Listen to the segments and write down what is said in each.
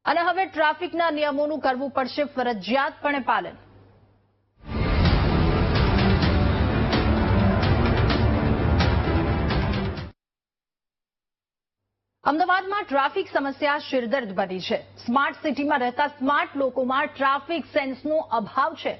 અને હવે ટ્રાફિકના નિયમોનું કરવું પડશે ફરજિયાતપણે પાલન। અમદાવાદમાં ટ્રાફિક સમસ્યા શિરદર્દ બની છે। સ્માર્ટ સિટીમાં રહેતા સ્માર્ટ લોકોમાં ટ્રાફિક સેન્સનો અભાવ છે।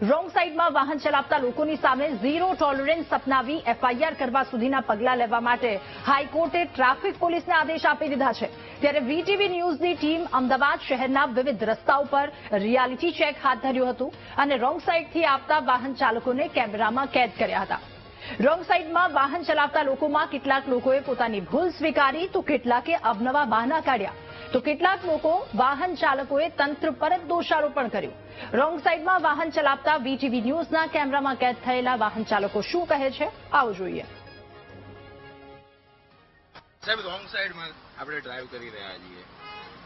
રોંગ સાઈડમાં વાહન ચલાવતા લોકોની સામે ઝીરો ટોલરન્સ અપનાવી એફઆઈઆર કરવા સુધીના પગલાં લેવા માટે હાઈકોર્ટે ટ્રાફિક પોલીસને આદેશ આપી દીધા છે। ત્યારે વીટીવી ન્યૂઝની ટીમ અમદાવાદ શહેરના વિવિધ રસ્તાઓ પર રિયાલિટી ચેક હાથ ધર્યું હતું અને રોંગ સાઈડથી આવતા વાહન ચાલકોને કેમેરામાં કેદ કર્યા હતા। રોંગ સાઈડમાં વાહન ચલાવતા લોકોમાં કેટલાક લોકોએ પોતાની ભૂલ સ્વીકારી તો કેટલાકે અવનવા બહાના કાઢ્યા તો કેટલાક લોકો વાહન ચાલકોએ તંત્ર પર જ દોષારોપણ કર્યું। રોંગ સાઈડમાં વાહન ચલાવતા વીટીવી ન્યૂઝના કેમેરામાં કેદ થયેલા વાહન ચાલકો શું કહે છે આવો જોઈએ। સાહેબ રોંગ સાઈડમાં આપણે ડ્રાઈવ કરી રહ્યા છીએ।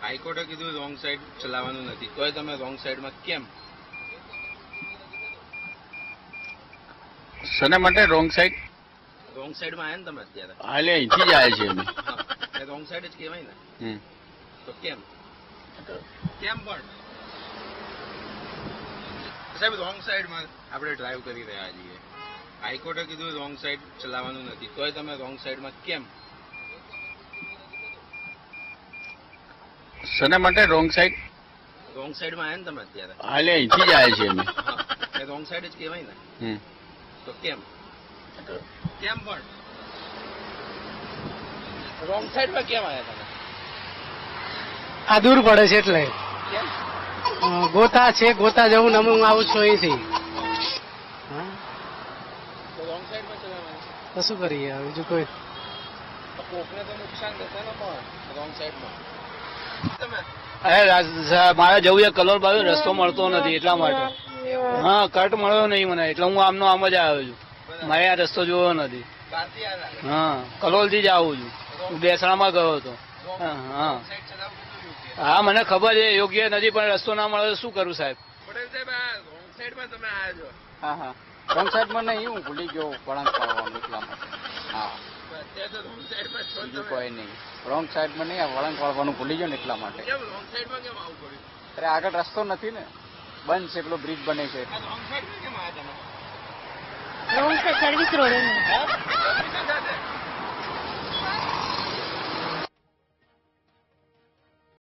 હાઈકોર્ટે કીધું રોંગ સાઈડ ચલાવવાનું નથી તોય તમે રોંગ સાઈડમાં કેમ? શેના માટે રોંગ સાઈડ? રોંગ સાઈડમાં આવ્યા ને તમે અત્યારે? એટલે અહીંથી જ આવ્યા છીએ અમે। રોંગ સાઈડ જ કહેવાય ને તો કેમ પણ સાહેબ રોંગ સાઈડમાં આપણે ડ્રાઈવ કરી રહ્યા છીએ। હાઈકોર્ટે કીધું રોંગ સાઈડ ચલાવવાનું નથી તોય તમે રોંગ સાઈડમાં કેમ? શેના માટે રોંગ સાઈડ? રોંગ સાઈડમાં આવ્યા ને તમે અત્યારે? એટલે અહીંથી જ આવ્યા છીએ અમે। રોંગ સાઈડ જ કહેવાય ને તો કેમ પણ રોંગ સાઈડમાં કેમ આવ્યા તમે? આ દૂર પડે છે એટલે કેમ? ગોતા છે, ગોતા જવું ને હું આવું છું અહીંથી। તો રોંગ સાઈડમાં ચલાવવાનું તો શું કરીએ બીજું કોઈ? કોકને તો નુકસાન થશે ને પણ રોંગ સાઈડમાં તમે મારે જવું છે કલોલ બાજુ, રસ્તો મળતો નથી એટલા માટે। હા, કટ મળ્યો નહીં મને એટલે હું આમનો આમ જ આવ્યો છું। મારે આ રસ્તો જોયો નથી। બહારથી આવ્યા હા, કલોલ થી જ આવું છું। હું બેસણામાં ગયો હતો। હા હા, મને ખબર છે યોગ્ય નથી પણ રસ્તો ના મળે તો શું કરું સાહેબ? પટેલ સાહેબ આ રોંગ સાઈડમાં તમે આવ્યા છો? હા હા, રોંગ સાઈડમાં નહીં, હું ભૂલી ગયો વળાંક પાડવાનું એટલા માટે। હા, અત્યારે તો રોંગ સાઈડમાં છો બીજું તમે? કોઈ નહીં, રોંગ સાઈડમાં નહીં, આ વળાંક પાડવાનું ભૂલી ગયો ને એટલા માટે। કેમ રોંગ સાઈડમાં કેમ આવું પડ્યું? અરે આગળ રસ્તો નથી ને, બંધ છે, પેલો બ્રિજ બને છે। આ રોંગ સાઈડમાં કેમ આવ્યા તમે? રોંગ સાઈડ સર્વિસ રોડ હા? સર્વિસ સાથે?